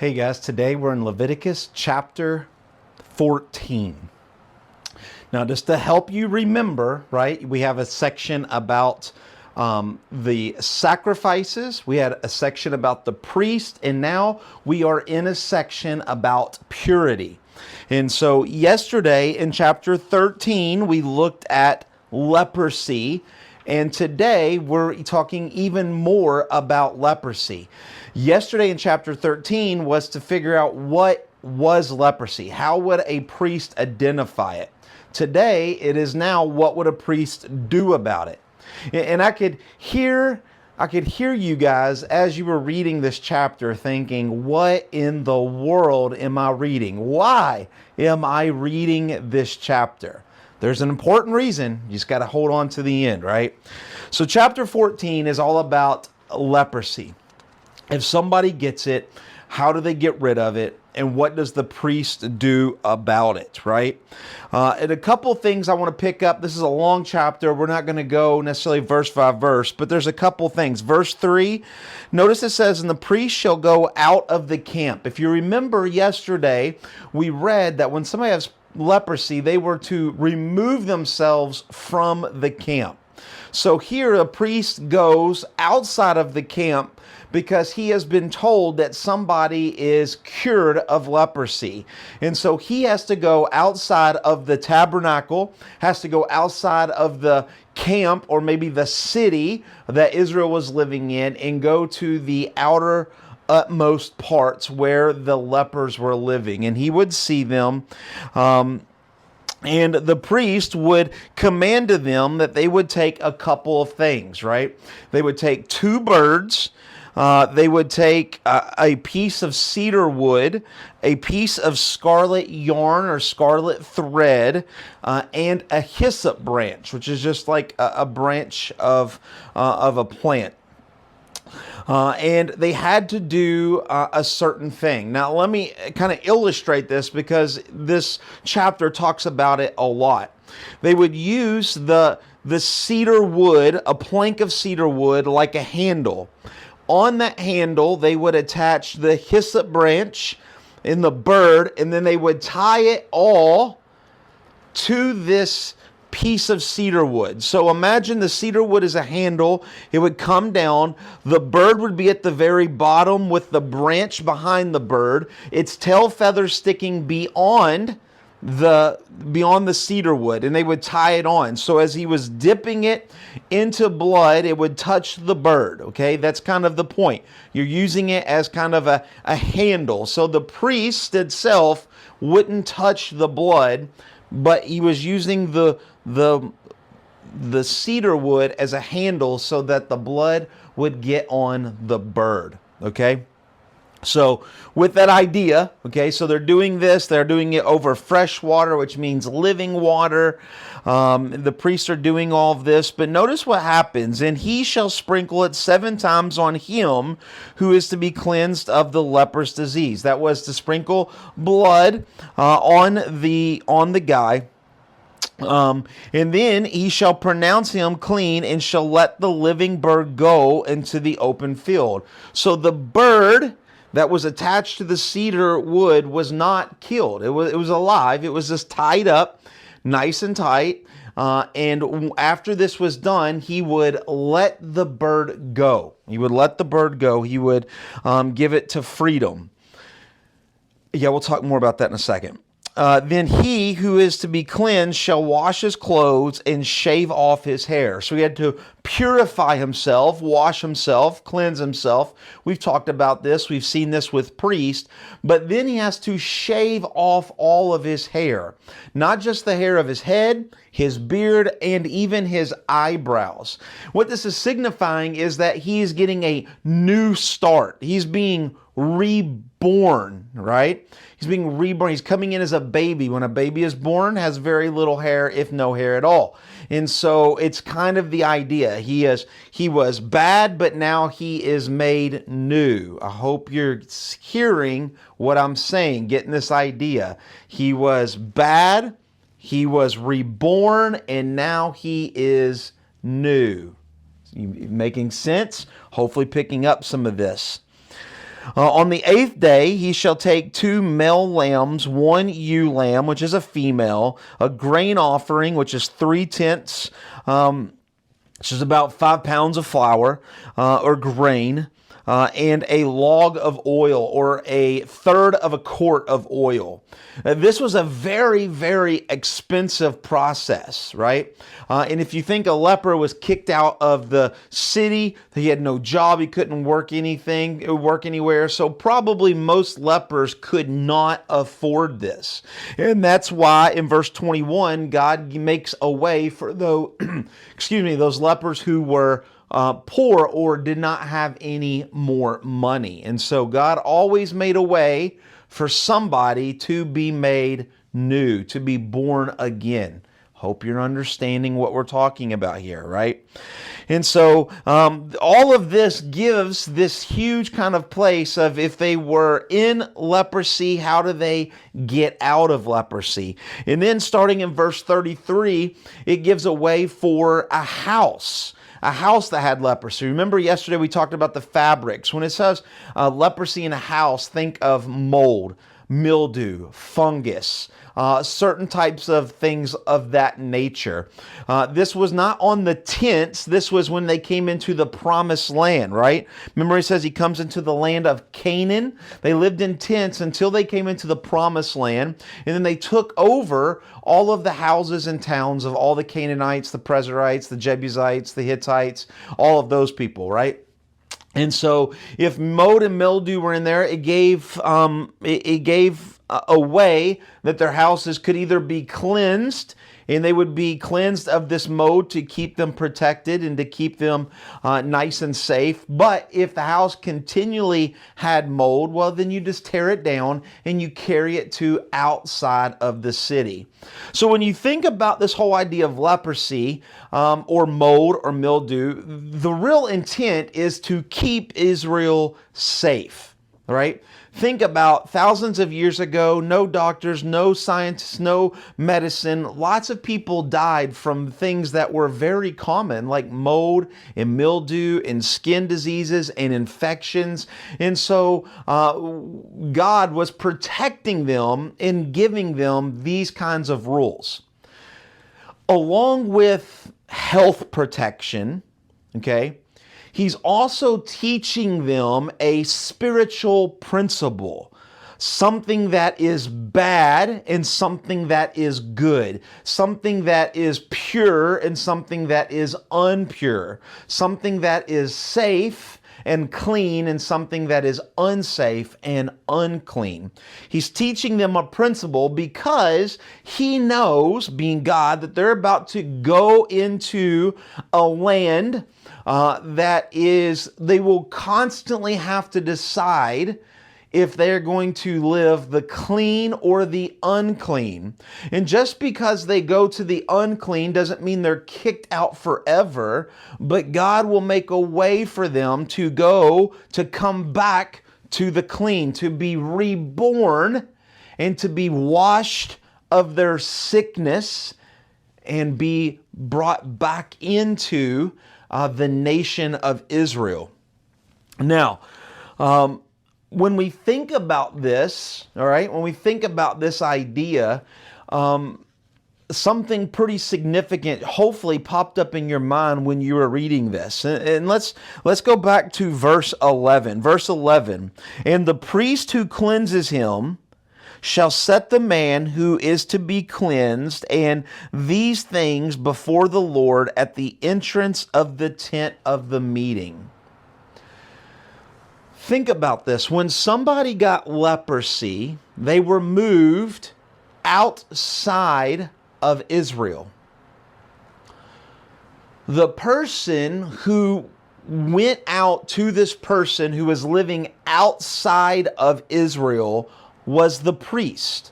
Hey guys, today we're in Leviticus chapter 14. Now, just to help you remember, right, we have a section about the sacrifices, we had a section about the priest, and now we are in a section about purity. And so yesterday in chapter 13, we looked at leprosy, and today we're talking even more about leprosy. Yesterday in chapter 13 was to figure out what was leprosy. How would a priest identify it? Today it is now, what would a priest do about it? And I could hear you guys as you were reading this chapter thinking, what in the world am I reading? Why am I reading this chapter? There's an important reason. You just got to hold on to the end, right? So chapter 14 is all about leprosy. If somebody gets it, how do they get rid of it? And what does the priest do about it, right? And a couple things I want to pick up. This is a long chapter. We're not going to go necessarily verse by verse, but there's a couple things. Verse 3, notice it says, "And the priest shall go out of the camp." If you remember yesterday, we read that when somebody has leprosy, they were to remove themselves from the camp. So here a priest goes outside of the camp because he has been told that somebody is cured of leprosy. And so he has to go outside of the tabernacle, has to go outside of the camp or maybe the city that Israel was living in, and go to the outer utmost parts where the lepers were living. And he would see them. And the priest would command to them that they would take a couple of things, right? They would take 2 birds. They would take a piece of cedar wood, a piece of scarlet yarn or scarlet thread, and a hyssop branch, which is just like a branch of a plant. And they had to do a certain thing. Now, let me kind of illustrate this because this chapter talks about it a lot. They would use the cedar wood, a plank of cedar wood, like a handle. On that handle, they would attach the hyssop branch and the bird, and then they would tie it all to this piece of cedar wood. So imagine the cedar wood is a handle. It would come down. The bird would be at the very bottom with the branch behind the bird, its tail feathers sticking beyond the cedar wood, and they would tie it on. So as he was dipping it into blood, it would touch the bird. Okay, that's kind of the point. You're using it as kind of a handle. So the priest itself wouldn't touch the blood, but he was using the cedar wood as a handle so that the blood would get on the bird. Okay. So with that idea, okay, so they're doing this, they're doing it over fresh water, which means living water. The priests are doing all of this, but notice what happens. "And he shall sprinkle it 7 times on him who is to be cleansed of the leprous disease." That was to sprinkle blood on the guy. And then he shall pronounce him clean and shall let the living bird go into the open field. So the bird that was attached to the cedar wood was not killed. It was alive. It was just tied up nice and tight. And after this was done, he would let the bird go. He would let the bird go. He would give it to freedom. Yeah, we'll talk more about that in a second. "Then he who is to be cleansed shall wash his clothes and shave off his hair." So he had to purify himself, wash himself, cleanse himself. We've talked about this. We've seen this with priests. But then he has to shave off all of his hair. Not just the hair of his head, his beard, and even his eyebrows. What this is signifying is that he is getting a new start. He's being reborn, right? He's being reborn. He's coming in as a baby. When a baby is born, has very little hair, if no hair at all. And so it's kind of the idea. He was bad, but now he is made new. I hope you're hearing what I'm saying, getting this idea. He was bad, he was reborn, and now he is new. Making sense? Hopefully picking up some of this. On the 8th day, he shall take 2 male lambs, 1 ewe lamb, which is a female, a grain offering, which is 3/10, which is about 5 pounds of flour or grain, and a log of oil, or a third of a quart of oil. This was a very, very expensive process, right? And if you think a leper was kicked out of the city, he had no job, he couldn't work anywhere. So probably most lepers could not afford this. And that's why in verse 21, God makes a way for those lepers who were poor or did not have any more money. And so God always made a way for somebody to be made new, to be born again. Hope you're understanding what we're talking about here, right? And so all of this gives this huge kind of place of, if they were in leprosy, how do they get out of leprosy? And then starting in verse 33, it gives a way for a house that had leprosy. Remember yesterday we talked about the fabrics. When it says leprosy in a house, think of mold, mildew, fungus, certain types of things of that nature. This was not on the tents. This was when they came into the promised land, right? Remember he says he comes into the land of Canaan. They lived in tents until they came into the promised land. And then they took over all of the houses and towns of all the Canaanites, the Perizzites, the Jebusites, the Hittites, all of those people, right? And so if mold and mildew were in there, it gave a way that their houses could either be cleansed, and they would be cleansed of this mold to keep them protected and to keep them nice and safe. But if the house continually had mold, well, then you just tear it down and you carry it to outside of the city. So when you think about this whole idea of leprosy or mold or mildew, the real intent is to keep Israel safe, right? Think about thousands of years ago, no doctors, no scientists, no medicine. Lots of people died from things that were very common, like mold and mildew and skin diseases and infections. And so God was protecting them and giving them these kinds of rules. Along with health protection, okay, He's also teaching them a spiritual principle, something that is bad and something that is good, something that is pure and something that is unpure, something that is safe and clean and something that is unsafe and unclean. He's teaching them a principle because he knows, being God, that they're about to go into a land they will constantly have to decide if they're going to live the clean or the unclean. And just because they go to the unclean doesn't mean they're kicked out forever, but God will make a way for them to come back to the clean, to be reborn and to be washed of their sickness and be brought back into the nation of Israel. Now, when we think about this, all right, when we think about this idea, something pretty significant hopefully popped up in your mind when you were reading this. And let's go back to verse 11. Verse 11, and the priest who cleanses him shall set the man who is to be cleansed and these things before the Lord at the entrance of the tent of the meeting. Think about this. When somebody got leprosy, they were moved outside of Israel. The person who went out to this person who was living outside of Israel was the priest.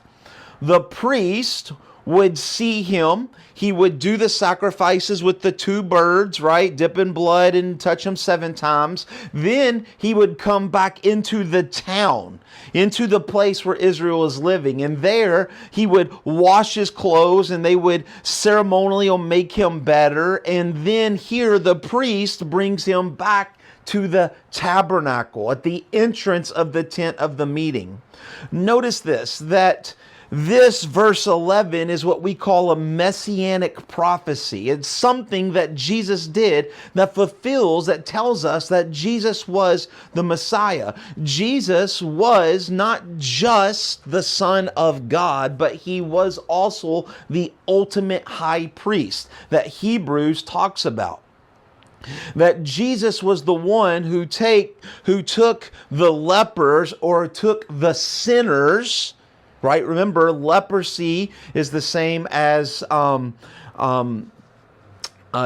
The priest would see him. He would do the sacrifices with the 2 birds, right? Dip in blood and touch them 7 times. Then he would come back into the town, into the place where Israel is living. And there he would wash his clothes and they would ceremonially make him better. And then here the priest brings him back to the tabernacle at the entrance of the tent of the meeting. Notice this, that this verse 11 is what we call a messianic prophecy. It's something that Jesus did that fulfills, that tells us that Jesus was the Messiah. Jesus was not just the Son of God, but he was also the ultimate high priest that Hebrews talks about. That Jesus was the one who took the lepers, or took the sinners, right? Remember, leprosy is the same as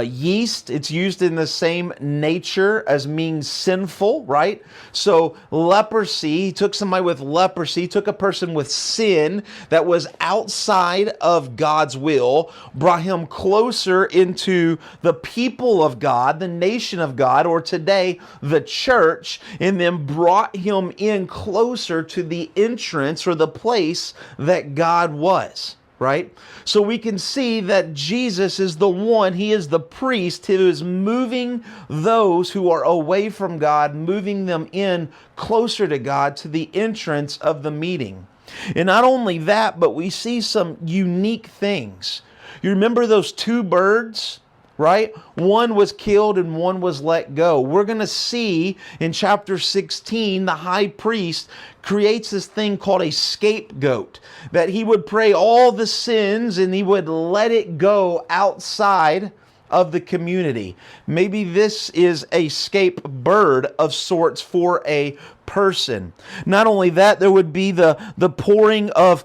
yeast. It's used in the same nature as means sinful, right? So leprosy, he took somebody with leprosy, he took a person with sin that was outside of God's will, brought him closer into the people of God, the nation of God, or today, the church, and then brought him in closer to the entrance or the place that God was. Right? So we can see that Jesus is the one, he is the priest who is moving those who are away from God, moving them in closer to God, to the entrance of the meeting. And not only that, but we see some unique things. You remember those two birds? Right? One was killed and one was let go. We're going to see in chapter 16, the high priest creates this thing called a scapegoat, that he would pray all the sins and he would let it go outside of the community. Maybe this is a scape bird of sorts for a person. Not only that, there would be the pouring of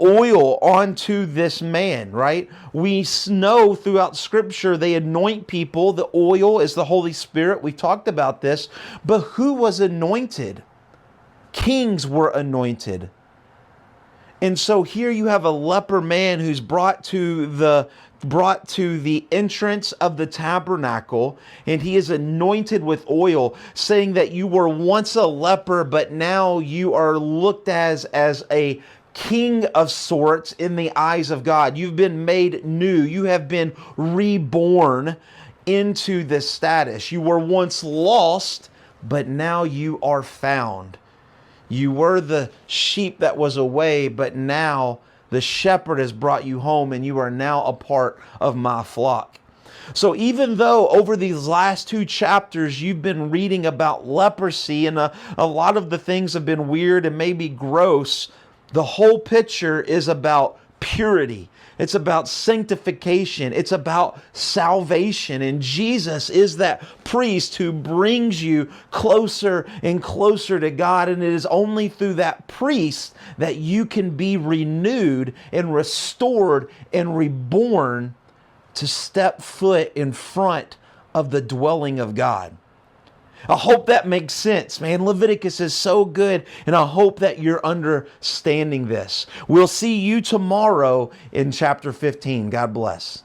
oil onto this man, right? We know throughout Scripture they anoint people. The oil is the Holy Spirit. We talked about this. But who was anointed? Kings were anointed. And so here you have a leper man who's brought to the entrance of the tabernacle, and he is anointed with oil, saying that you were once a leper, but now you are looked as a king of sorts in the eyes of God. You've been made new. You have been reborn into this status. You were once lost, but now you are found. You were the sheep that was away, but now the shepherd has brought you home, and you are now a part of my flock. So even though over these last two chapters you've been reading about leprosy, and a lot of the things have been weird and maybe gross, the whole picture is about purity. It's about sanctification. It's about salvation. And Jesus is that priest who brings you closer and closer to God. And it is only through that priest that you can be renewed and restored and reborn to step foot in front of the dwelling of God. I hope that makes sense, man. Leviticus is so good, and I hope that you're understanding this. We'll see you tomorrow in chapter 15. God bless.